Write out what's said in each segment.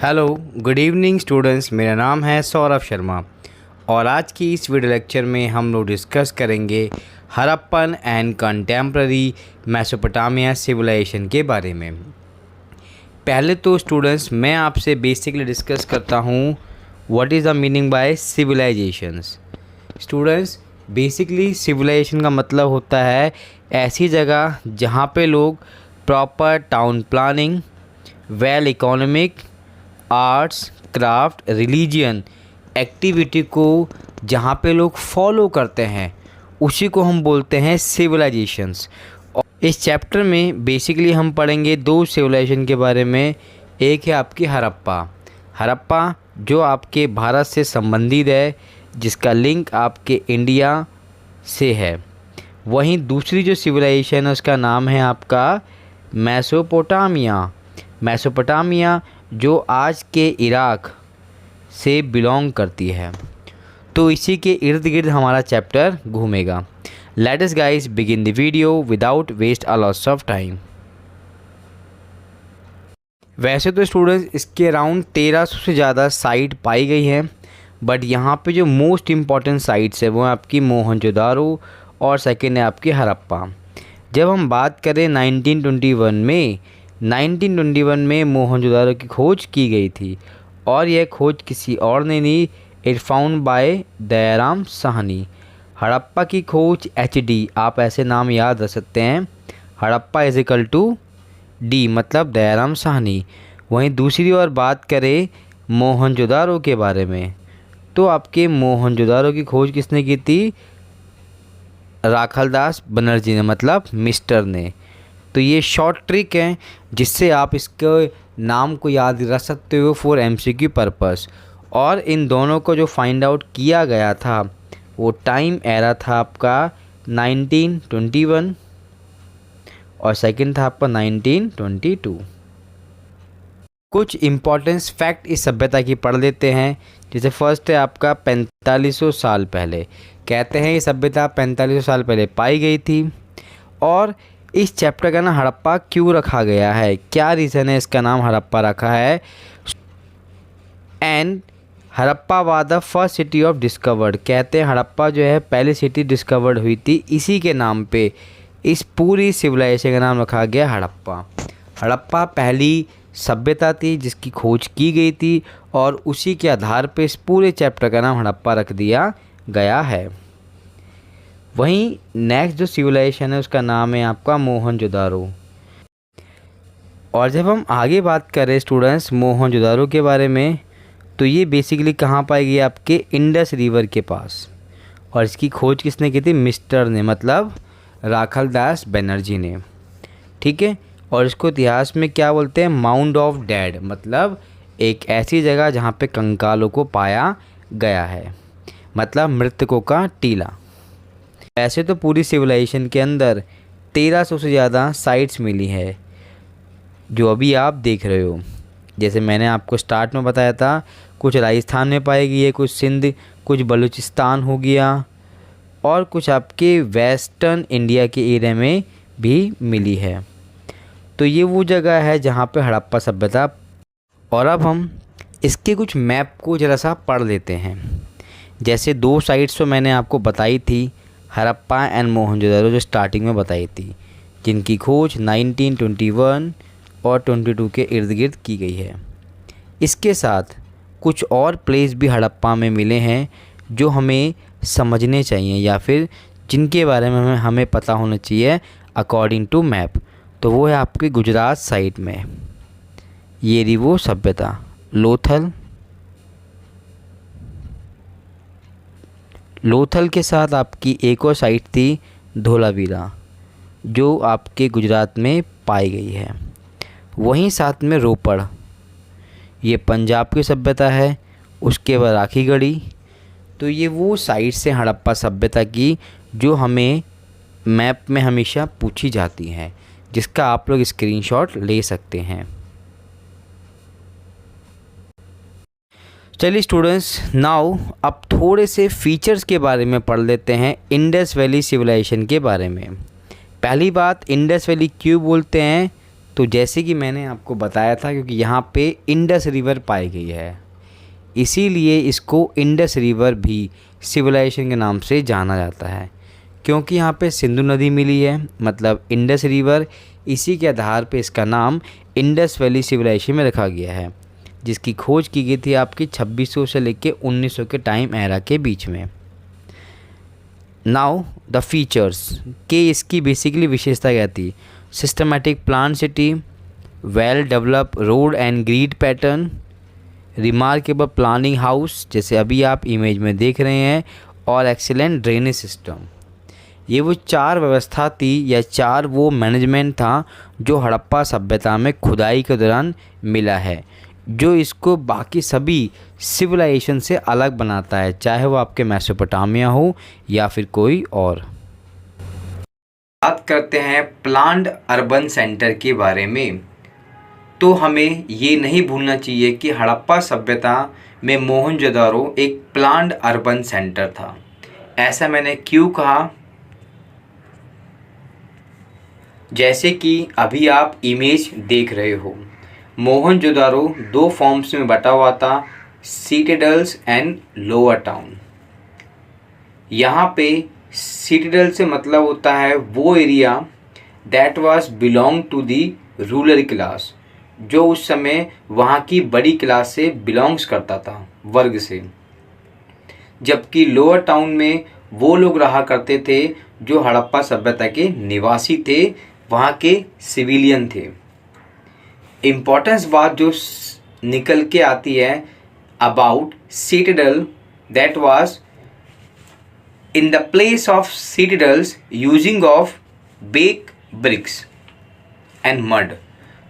Hello good evening students, मेरा नाम है सौरभ शर्मा और आज की इस वीडियो लेक्चर में हम लोग डिस्कस करेंगे Harappan and contemporary Mesopotamia civilisation के बारे में। पहले तो स्टूडेंट्स मैं आपसे बेसिकली डिस्कस करता हूँ what is the meaning by civilizations. Students basically civilization का मतलब होता है ऐसी जगह जहाँ पे लोग proper town planning, well economic, arts, craft, religion activity को जहाँ पे लोग फॉलो करते हैं उसी को हम बोलते हैं सिविलाइजेशंस। इस चैप्टर में बेसिकली हम पढ़ेंगे दो सिविलाइजेशन के बारे में। एक है आपकी हड़प्पा जो आपके भारत से संबंधित है, जिसका लिंक आपके इंडिया से है। वहीं दूसरी जो सिविलाइजेशन है उसका नाम है आपका मेसोपोटामिया जो आज के इराक से बिलोंग करती है। तो इसी के इर्द गिर्द हमारा चैप्टर घूमेगा। Let us guys begin the video without waste a lots of time. वैसे तो स्टूडेंट्स इसके अराउंड 1300 से ज़्यादा साइट पाई गई हैं, बट यहाँ पे जो मोस्ट इम्पॉर्टेंट साइट्स है वो है आपकी मोहनजोदारो और सेकेंड है आपकी हड़प्पा। जब हम बात करें 1921 में मोहनजोदारो की खोज की गई थी और यह खोज किसी और ने नहीं, it found by Dayaram Sahni. Harappa की खोज HD, आप ऐसे नाम याद रख सकते हैं। हड़प्पा = D मतलब दयाराम साहनी। वहीं दूसरी ओर बात करें मोहनजोदारो के बारे में तो आपके मोहनजोदारो की खोज किसने की थी? राखालदास बनर्जी ने, मतलब मिस्टर ने। तो ये शॉर्ट ट्रिक है जिससे आप इसके नाम को याद रख सकते हो फॉर MCQ पर्पस। और इन दोनों को जो फाइंड आउट किया गया था वो टाइम एरा था आपका 1921 और सेकंड था आपका 1922। कुछ इम्पोर्टेंस फैक्ट इस सभ्यता की पढ़ लेते हैं। जैसे फर्स्ट है आपका 4500 साल पहले। कहते हैं ये सभ्यता 4500 साल पहले पाई गई थी। और इस चैप्टर का नाम हड़प्पा क्यों रखा गया है, क्या रीज़न है इसका नाम हड़प्पा रखा है? And Harappa was the first city of discovered. कहते हैं हड़प्पा जो है पहली सिटी डिस्कवर्ड हुई थी, इसी के नाम पे इस पूरी सिविलाइजेशन का नाम रखा गया हड़प्पा। हड़प्पा पहली सभ्यता थी जिसकी खोज की गई थी और उसी के आधार पे इस पूरे चैप्टर का नाम हड़प्पा रख दिया गया है। वहीं नेक्स्ट जो सिविलाइजेशन है उसका नाम है आपका मोहनजोदारो। और जब हम आगे बात करें स्टूडेंट्स मोहनजोदारो के बारे में तो ये बेसिकली कहाँ पाई गई? आपके इंडस रिवर के पास। और इसकी खोज किसने की थी? मिस्टर ने, मतलब राखालदास बनर्जी ने। ठीक है। और इसको इतिहास में क्या बोलते हैं? माउंड ऑफ डेड, मतलब एक ऐसी जगह जहाँ पे कंकालों को पाया गया है, मतलब मृतकों का टीला। वैसे तो पूरी सिविलाइजेशन के अंदर 1300 से ज़्यादा साइट्स मिली है जो अभी आप देख रहे हो। जैसे मैंने आपको स्टार्ट में बताया था, कुछ राजस्थान में पाई गई है, कुछ सिंध, कुछ बलूचिस्तान हो गया और कुछ आपके वेस्टर्न इंडिया के एरिया में भी मिली है। तो ये वो जगह है जहाँ पे हड़प्पा सभ्यता। और अब हम इसके कुछ मैप को ज़रा सा पढ़ लेते हैं। जैसे दो साइट्स तो मैंने आपको बताई थी, हड़प्पा एंड मोहनजोदारो, जो स्टार्टिंग में बताई थी, जिनकी खोज 1921 और 22 के इर्द गिर्द की गई है। इसके साथ कुछ और प्लेस भी हड़प्पा में मिले हैं जो हमें समझने चाहिए या फिर जिनके बारे में हमें पता होना चाहिए अकॉर्डिंग टू मैप। तो वो है आपके गुजरात साइड में, ये रही वो सभ्यता लोथल के साथ आपकी एक और साइट थी धोलावीरा जो आपके गुजरात में पाई गई है। वहीं साथ में रोपड़, ये पंजाब की सभ्यता है, उसके बाद राखीगढ़ी। तो ये वो साइट्स हैं हड़प्पा सभ्यता की जो हमें मैप में हमेशा पूछी जाती हैं, जिसका आप लोग स्क्रीनशॉट ले सकते हैं। चलिए स्टूडेंट्स, नाउ अब थोड़े से फीचर्स के बारे में पढ़ लेते हैं इंडस वैली सिविलाइजेशन के बारे में। पहली बात, इंडस वैली क्यों बोलते हैं? तो जैसे कि मैंने आपको बताया था, क्योंकि यहाँ पे इंडस रिवर पाई गई है, इसीलिए इसको इंडस रिवर भी सिविलाइजेशन के नाम से जाना जाता है। क्योंकि यहाँ पे सिंधु नदी मिली है, मतलब इंडस रिवर, इसी के आधार पे इसका नाम इंडस वैली सिविलाइजेशन में रखा गया है, जिसकी खोज की गई थी आपकी 2600 से लेके 1900 के टाइम एरा के बीच में। नाउ द फीचर्स के इसकी बेसिकली विशेषता क्या थी? Systematic plan city, well develop road and grid pattern, remarkable planning house जैसे अभी आप इमेज में देख रहे हैं, और एक्सीलेंट ड्रेनेज सिस्टम। ये वो 4 व्यवस्था थी या 4 वो मैनेजमेंट था जो हड़प्पा सभ्यता में खुदाई के दौरान मिला है, जो इसको बाकी सभी सिविलाइजेशन से अलग बनाता है, चाहे वो आपके मेसोपोटामिया हो या फिर कोई और। बात करते हैं प्लान्ड अर्बन सेंटर के बारे में, तो हमें ये नहीं भूलना चाहिए कि हड़प्पा सभ्यता में मोहनजोदारो एक प्लान्ड अर्बन सेंटर था। ऐसा मैंने क्यों कहा? जैसे कि अभी आप इमेज देख रहे हो, मोहनजोदारो 2 फॉर्म्स में बटा हुआ था, सिटाडेल्स एंड लोअर टाउन। यहाँ पे सिटाडेल से मतलब होता है वो area that was belong to the ruler class, जो उस समय वहाँ की बड़ी क्लास से बिलोंग्स करता था, वर्ग से। जबकि लोअर टाउन में वो लोग रहा करते थे जो हड़प्पा सभ्यता के निवासी थे, वहाँ के सिविलियन थे। इम्पोर्टेंस बात जो निकल के आती है about citadel, that was in the place of citadels using of bake bricks and mud.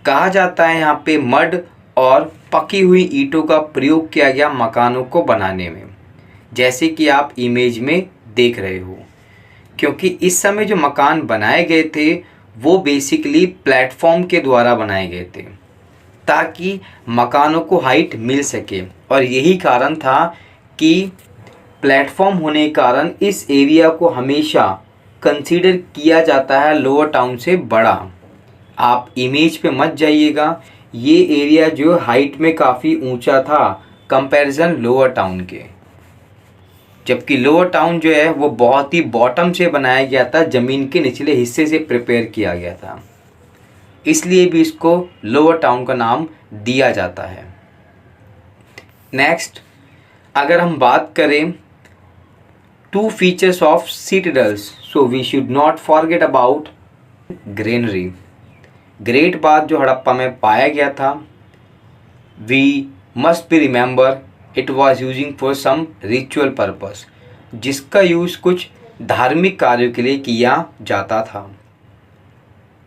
कहा जाता है यहाँ पे मड और पकी हुई ईंटों का प्रयोग किया गया मकानों को बनाने में, जैसे कि आप इमेज में देख रहे हो। क्योंकि इस समय जो मकान बनाए गए थे वो बेसिकली प्लेटफॉर्म के द्वारा बनाए गए थे, ताकि मकानों को हाइट मिल सके। और यही कारण था कि प्लेटफॉर्म होने के कारण इस एरिया को हमेशा कंसीडर किया जाता है लोअर टाउन से बड़ा। आप इमेज पे मत जाइएगा, ये एरिया जो हाइट में काफ़ी ऊंचा था कंपैरिजन लोअर टाउन के, जबकि लोअर टाउन जो है वो बहुत ही बॉटम से बनाया गया था, ज़मीन के निचले हिस्से से प्रिपेयर किया गया था, इसलिए भी इसको लोअर टाउन का नाम दिया जाता है। नेक्स्ट, अगर हम बात करें 2 features of citadels, so we should not forget about granary. Great बात जो हड़प्पा में पाया गया था, we must be remember it was using for some ritual purpose, जिसका यूज़ कुछ धार्मिक कार्यों के लिए किया जाता था।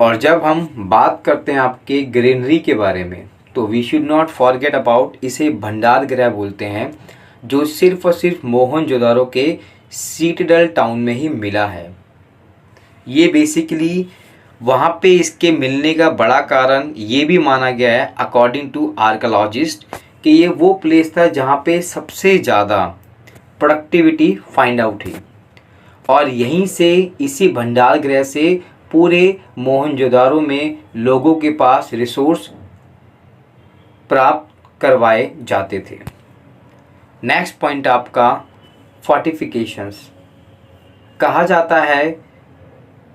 और जब हम बात करते हैं आपके ग्रेनरी के बारे में, तो we should not forget about, इसे भंडार गृह बोलते हैं, जो सिर्फ और सिर्फ मोहनजोदारो के सिटाडेल टाउन में ही मिला है। ये बेसिकली वहाँ पे इसके मिलने का बड़ा कारण ये भी माना गया है अकॉर्डिंग टू आर्कियोलॉजिस्ट कि ये वो प्लेस था जहाँ पे सबसे ज़्यादा प्रोडक्टिविटी फाइंड आउट हुई, और यहीं से इसी भंडार गृह से पूरे मोहनजोदारो में लोगों के पास रिसोर्स प्राप्त करवाए जाते थे। नेक्स्ट पॉइंट आपका फोर्टिफिकेशंस। कहा जाता है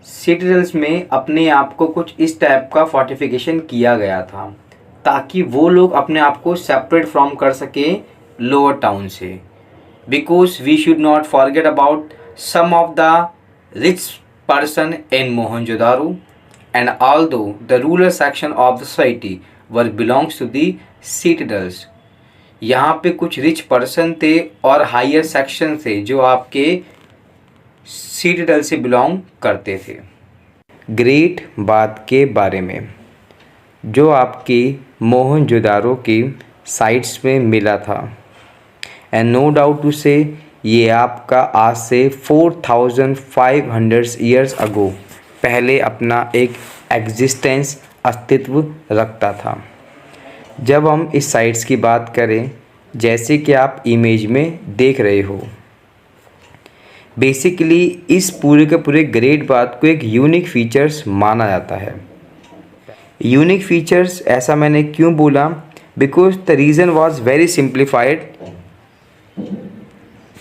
सिटाडेल्स में अपने आप को कुछ इस टाइप का फोर्टिफिकेशन किया गया था, ताकि वो लोग अपने आप को सेपरेट फ्रॉम कर सके लोअर टाउन से। Because we should not forget about some of the rich person in Mohenjo-daro, and although the rural section of the society were belongs to the citadels, यहाँ पे कुछ रिच पर्सन थे और higher section थे जो आपके Citadel से belong करते थे। ग्रेट बात के बारे में जो आपके मोहनजोदारो की साइट्स में मिला था, एंड नो डाउट टू से ये आपका आज से 4500 ईयर्स अगो पहले अपना एक एग्जिस्टेंस अस्तित्व रखता था। जब हम इस साइट्स की बात करें, जैसे कि आप इमेज में देख रहे हो, बेसिकली इस पूरे के पूरे ग्रेट बात को एक यूनिक फीचर्स माना जाता है। यूनिक फीचर्स ऐसा मैंने क्यों बोला, because the reason was very simplified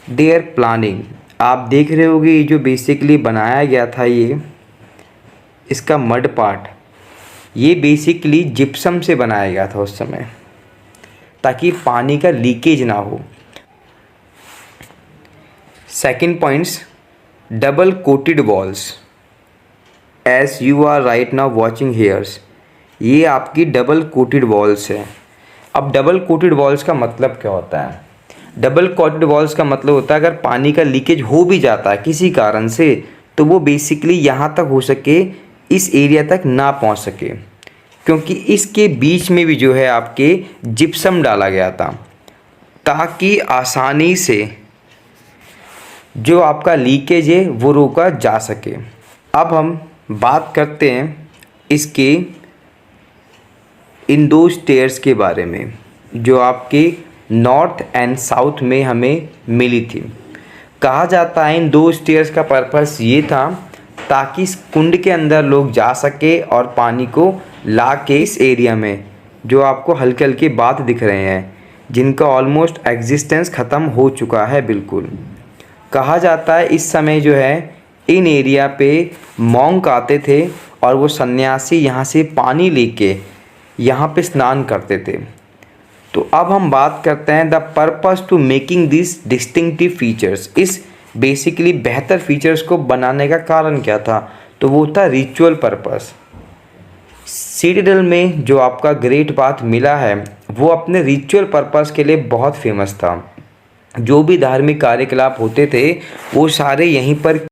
their planning. आप देख रहे होगे ये जो बेसिकली बनाया गया था, ये इसका मड पार्ट ये बेसिकली जिप्सम से बनाया गया था उस समय, ताकि पानी का लीकेज ना हो। Second points, double coated walls as you are right now watching here's. ये आपकी डबल कोटेड वॉल्स है। अब डबल कोटेड वॉल्स का मतलब क्या होता है? डबल कोटेड वॉल्स का मतलब होता है अगर पानी का लीकेज हो भी जाता है किसी कारण से, तो वो बेसिकली यहाँ तक हो सके, इस एरिया तक ना पहुँच सके, क्योंकि इसके बीच में भी जो है आपके जिप्सम डाला गया था, ताकि आसानी से जो आपका लीकेज है वो रोका जा सके। अब हम बात करते हैं इसके इन दो स्टेयर्स के बारे में जो आपके नॉर्थ एंड साउथ में हमें मिली थी। कहा जाता है इन दो स्टेयर्स का पर्पस ये था ताकि इस कुंड के अंदर लोग जा सके और पानी को ला के इस एरिया में, जो आपको हल्के हल्के बात दिख रहे हैं, जिनका ऑलमोस्ट एग्जिस्टेंस ख़त्म हो चुका है बिल्कुल। कहा जाता है इस समय जो है इन एरिया पे मॉन्क आते थे और वो सन्यासी यहाँ से पानी लेके यहाँ पे स्नान करते थे। तो अब हम बात करते हैं the purpose to making this distinctive features. इस बेसिकली बेहतर फीचर्स को बनाने का कारण क्या था? तो वो था रिचुअल पर्पस। सिटाडेल में जो आपका ग्रेट बाथ मिला है वो अपने रिचुअल पर्पस के लिए बहुत फेमस था। जो भी धार्मिक कार्यकलाप होते थे वो सारे यहीं पर